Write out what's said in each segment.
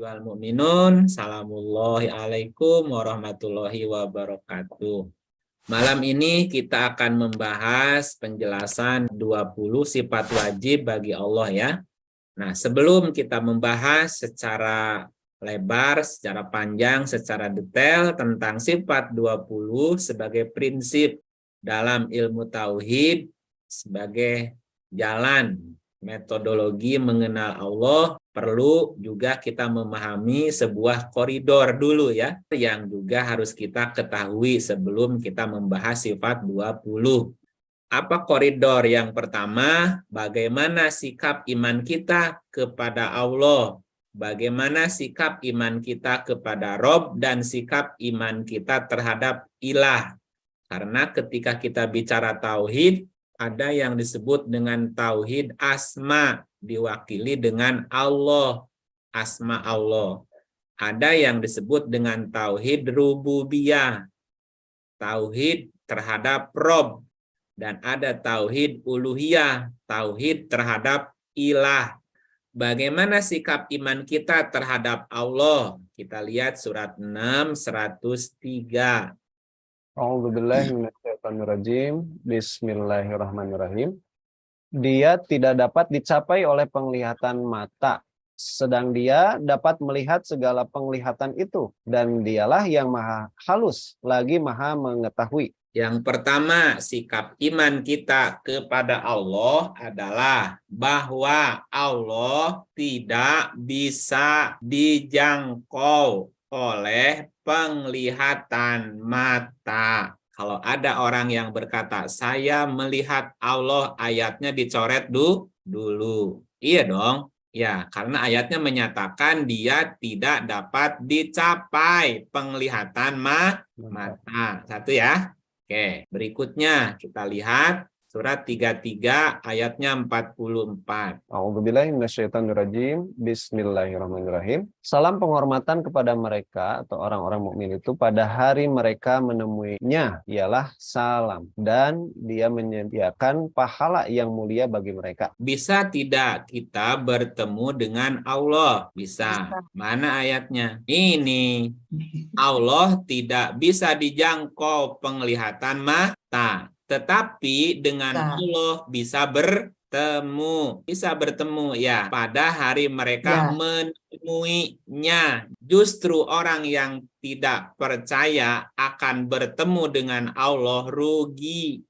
Ayyuhal mu'minun, salamullahi alaikum warahmatullahi wabarakatuh. Malam ini kita akan membahas penjelasan 20 sifat wajib bagi Allah ya. Nah, sebelum kita membahas secara lebar, secara panjang, secara detail tentang sifat 20 sebagai prinsip dalam ilmu tauhid, sebagai jalan metodologi mengenal Allah, perlu juga kita memahami sebuah koridor dulu ya, yang juga harus kita ketahui sebelum kita membahas sifat 20. Apa koridor yang pertama? Bagaimana sikap iman kita kepada Allah? Bagaimana sikap iman kita kepada Rob dan sikap iman kita terhadap ilah? Karena ketika kita bicara tauhid, ada yang disebut dengan tauhid asma, diwakili dengan Allah, asma Allah. Ada yang disebut dengan tauhid rububiyah, tauhid terhadap Rob. Dan ada tauhid uluhiyah, tauhid terhadap ilah. Bagaimana sikap iman kita terhadap Allah? Kita lihat surat 6, 103. A'udzubillahiminasyaitonirrajim. Bismillahirrahmanirrahim. Dia tidak dapat dicapai oleh penglihatan mata, sedang dia dapat melihat segala penglihatan itu, dan dialah yang maha halus, lagi maha mengetahui. Yang pertama, sikap iman kita kepada Allah adalah bahwa Allah tidak bisa dijangkau oleh penglihatan mata. Kalau ada orang yang berkata, saya melihat Allah, ayatnya dicoret dulu. Iya dong. Ya, karena ayatnya menyatakan dia tidak dapat dicapai penglihatan mata. Satu ya. Oke, berikutnya kita lihat surat 33 ayatnya 44. A'udzubillahiminasyaitonirrajim. Bismillahirrahmanirrahim. Salam penghormatan kepada mereka atau orang-orang mukmin itu pada hari mereka menemuinya ialah salam, dan dia menyediakan pahala yang mulia bagi mereka. Bisa tidak kita bertemu dengan Allah? Bisa. Mana ayatnya? Ini. Allah tidak bisa dijangkau penglihatan mata, tetapi dengan Allah bisa bertemu ya pada hari mereka menemuinya. Justru orang yang tidak percaya akan bertemu dengan Allah rugi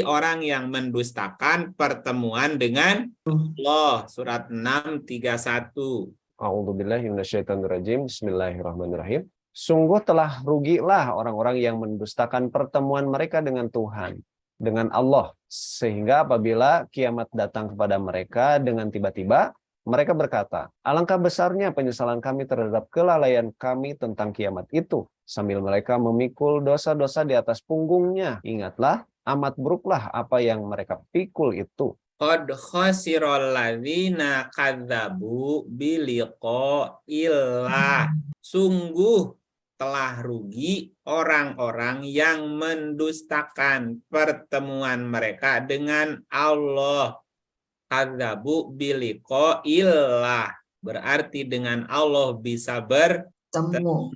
orang yang mendustakan pertemuan dengan Allah. Surat 6:31. A'udzubillahiminasyaitonirrajim. Bismillahirrahmanirrahim. Sungguh telah rugilah orang-orang yang mendustakan pertemuan mereka dengan Tuhan, dengan Allah, sehingga apabila kiamat datang kepada mereka dengan tiba-tiba, mereka berkata, alangkah besarnya penyesalan kami terhadap kelalaian kami tentang kiamat itu, sambil mereka memikul dosa-dosa di atas punggungnya. Ingatlah, amat buruklah apa yang mereka pikul itu. Qad khasiral ladzina kadzabu biliqa'illah. Sungguh telah rugi orang-orang yang mendustakan pertemuan mereka dengan Allah. Kadzabu biliqa'illah. Berarti dengan Allah bisa bertemu.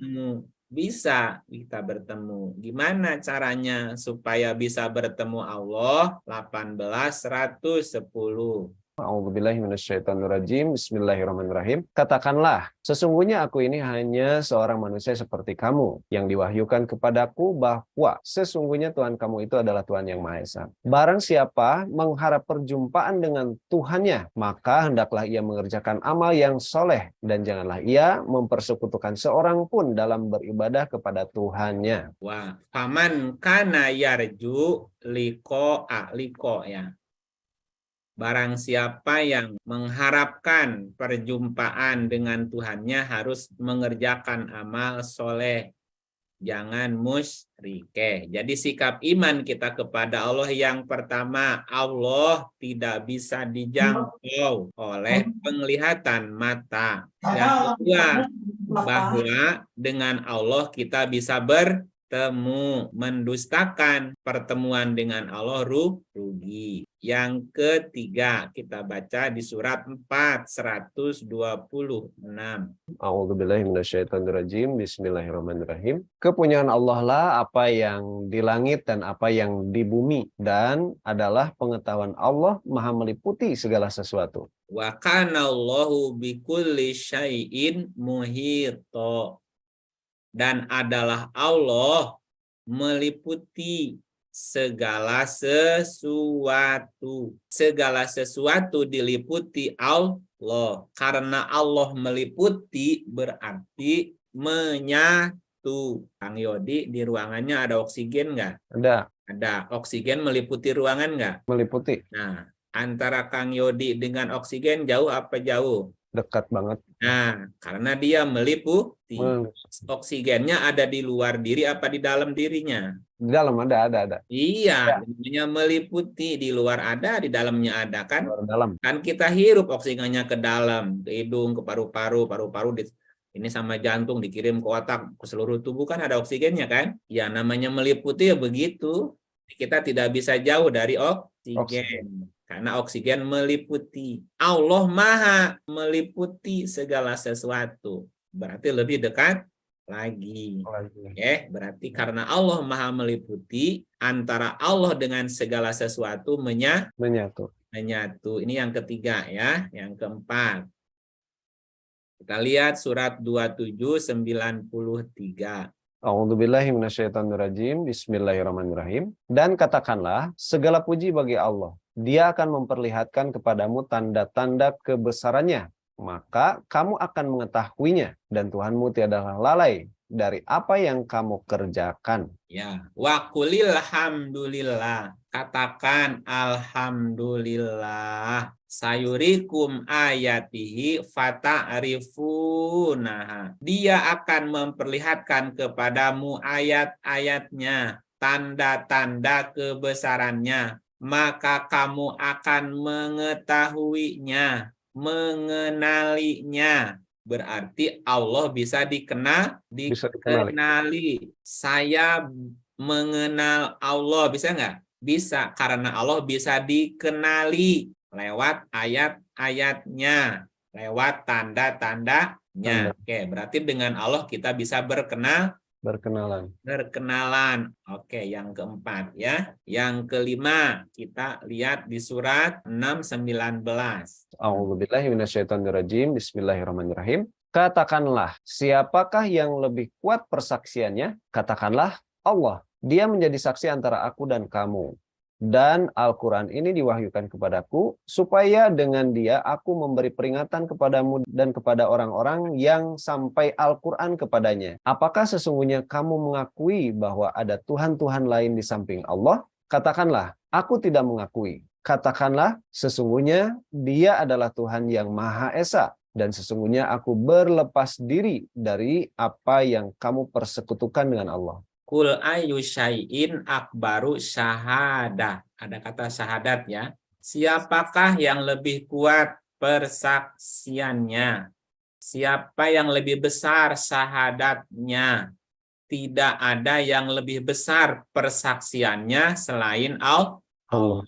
Bisa kita bertemu. Gimana caranya supaya bisa bertemu Allah? 18:110. A'udzubillahiminasyaitonirrajim. Bismillahirrahmanirrahim. Katakanlah, sesungguhnya aku ini hanya seorang manusia seperti kamu, yang diwahyukan kepadaku bahwa sesungguhnya Tuhan kamu itu adalah Tuhan yang Maha Esa. Barang siapa mengharap perjumpaan dengan Tuhannya, maka hendaklah ia mengerjakan amal yang soleh, dan janganlah ia mempersekutukan seorang pun dalam beribadah kepada Tuhannya. Wah, faman kana yarju liqo ya. Barang siapa yang mengharapkan perjumpaan dengan Tuhannya harus mengerjakan amal soleh. Jangan musyrikeh. Jadi sikap iman kita kepada Allah yang pertama, Allah tidak bisa dijangkau oleh penglihatan mata. Yang kedua, bahwa dengan Allah kita bisa bertemu. mendustakan pertemuan dengan Allah rugi. Yang ketiga, kita baca di surat 4, 126. A'udzubillahi minasyaitonirrajim. Bismillahirrahmanirrahim. Kepunyaan Allah lah apa yang di langit dan apa yang di bumi, dan adalah pengetahuan Allah maha meliputi segala sesuatu. Wa kana Allahu bikulli syai'in muhito. Dan adalah Allah meliputi segala sesuatu. Segala sesuatu diliputi Allah. Karena Allah meliputi berarti menyatu. Kang Yodi, di ruangannya ada oksigen nggak? Ada. Ada. Oksigen meliputi ruangan nggak? Meliputi. Nah, antara Kang Yodi dengan oksigen jauh apa jauh? Dekat banget. Nah, karena dia meliputi. Oksigennya ada di luar diri apa di dalam dirinya? Di dalam ada. Iya, namanya meliputi, di luar ada, di dalamnya ada kan? Luar dalam. Kan kita hirup oksigennya ke dalam, ke hidung, ke paru-paru, ini sama jantung dikirim ke otak, ke seluruh tubuh kan ada oksigennya kan? Ya namanya meliputi ya begitu. Kita tidak bisa jauh dari oksigen. Karena oksigen meliputi. Allah maha meliputi segala sesuatu. Berarti lebih dekat lagi. Berarti karena Allah maha meliputi, antara Allah dengan segala sesuatu menyatu. Ini yang ketiga ya. Yang keempat. Kita lihat surat 27:93. A'udzubillahi minasyaitonirrajim. Bismillahirrahmanirrahim. Dan katakanlah, segala puji bagi Allah. Dia akan memperlihatkan kepadamu tanda-tanda kebesarannya. Maka kamu akan mengetahuinya. Dan Tuhanmu tiadalah lalai dari apa yang kamu kerjakan. Ya, wa qulil hamdulillah. Katakan alhamdulillah. Sayurikum ayatihi fata'rifunaha. Dia akan memperlihatkan kepadamu ayat-ayatnya, tanda-tanda kebesarannya, maka kamu akan mengetahuinya, mengenalinya. Berarti Allah bisa dikenali. Saya mengenal Allah, bisa nggak? Bisa, karena Allah bisa dikenali lewat ayat-ayatnya, lewat tanda-tandanya. Oke, berarti dengan Allah kita bisa berkenalan. Oke, yang keempat ya. Yang kelima, kita lihat di surat 6:19. A'udzubillahi minasyaitonirrajim. Bismillahirrahmanirrahim. Katakanlah, siapakah yang lebih kuat persaksiannya? Katakanlah, Allah. Dia menjadi saksi antara aku dan kamu. Dan Al-Quran ini diwahyukan kepadaku, supaya dengan dia aku memberi peringatan kepadamu dan kepada orang-orang yang sampai Al-Quran kepadanya. Apakah sesungguhnya kamu mengakui bahwa ada Tuhan-Tuhan lain di samping Allah? Katakanlah, aku tidak mengakui. Katakanlah, sesungguhnya dia adalah Tuhan yang Maha Esa. Dan sesungguhnya aku berlepas diri dari apa yang kamu persekutukan dengan Allah. Kul ayu syai'in akbaru syahadah. Ada kata syahadat ya. Siapakah yang lebih kuat persaksiannya? Siapa yang lebih besar syahadatnya? Tidak ada yang lebih besar persaksiannya selain Allah.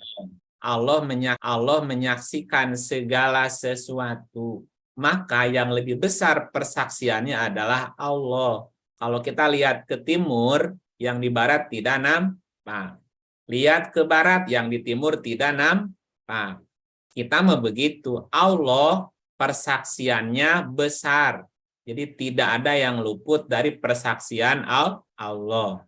Allah menyaksikan segala sesuatu. Maka yang lebih besar persaksiannya adalah Allah. Kalau kita lihat ke timur, yang di barat tidak nampak. Lihat ke barat, yang di timur tidak nampak. Kita mau begitu. Allah persaksiannya besar. Jadi tidak ada yang luput dari persaksian Allah.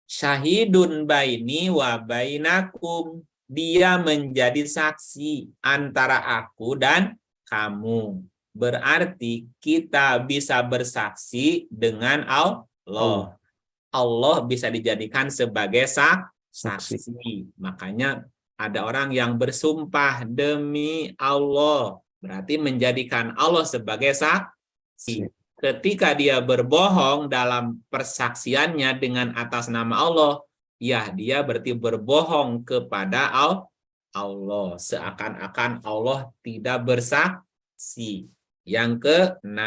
Syahidun baini wa bainakum. Dia menjadi saksi antara aku dan kamu. Berarti kita bisa bersaksi dengan Allah. Allah bisa dijadikan sebagai saksi. Makanya ada orang yang bersumpah demi Allah. Berarti menjadikan Allah sebagai saksi. Ketika dia berbohong dalam persaksiannya dengan atas nama Allah, ya dia berarti berbohong kepada Allah. Seakan-akan Allah tidak bersaksi. Yang ke-6,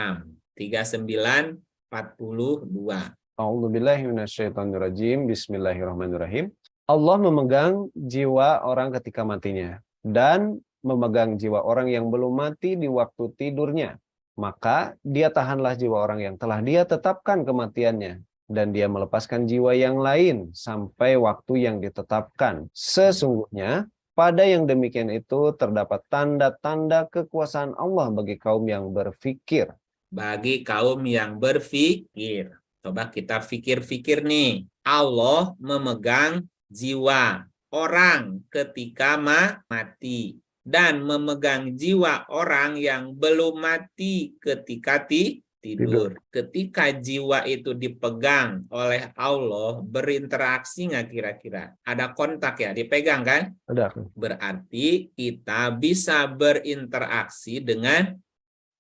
39:42. A'udzubillahi minasyaitonirrajim. Bismillahirrahmanirrahim. Allah memegang jiwa orang ketika matinya dan memegang jiwa orang yang belum mati di waktu tidurnya. Maka dia tahanlah jiwa orang yang telah dia tetapkan kematiannya dan dia melepaskan jiwa yang lain sampai waktu yang ditetapkan. Sesungguhnya pada yang demikian itu terdapat tanda-tanda kekuasaan Allah bagi kaum yang berfikir. Bagi kaum yang berfikir. Coba kita fikir-fikir nih. Allah memegang jiwa orang ketika mati dan memegang jiwa orang yang belum mati ketika tidur. Ketika jiwa itu dipegang oleh Allah, berinteraksi nggak kira-kira? Ada kontak ya, dipegang kan? Ada. Berarti kita bisa berinteraksi dengan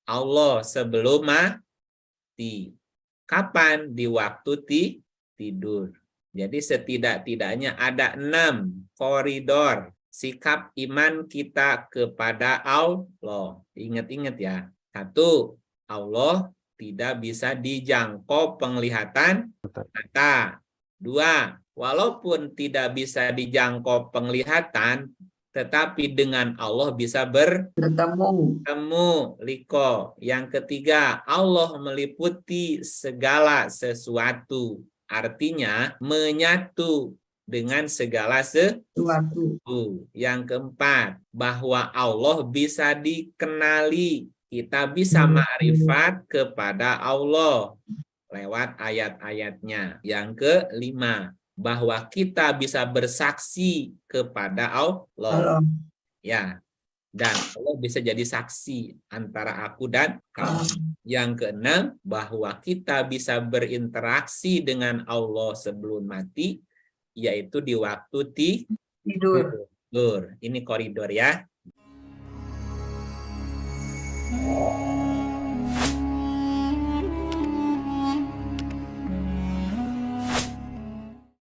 Allah sebelum mati. Kapan? Di waktu tidur. Jadi setidak-tidaknya ada 6 koridor sikap iman kita kepada Allah. Ingat-ingat ya. 1, Allah tidak bisa dijangkau penglihatan mata. 2, walaupun tidak bisa dijangkau penglihatan, tetapi dengan Allah bisa bertemu. Liko. Yang ketiga, Allah meliputi segala sesuatu. Artinya menyatu dengan segala sesuatu. Yang keempat, bahwa Allah bisa dikenali. Kita bisa ma'rifat kepada Allah lewat ayat-ayatnya. Yang kelima, bahwa kita bisa bersaksi kepada Allah. Ya. Dan Allah bisa jadi saksi antara aku dan kamu. Yang keenam, bahwa kita bisa berinteraksi dengan Allah sebelum mati, yaitu di waktu tidur. Ini koridor ya.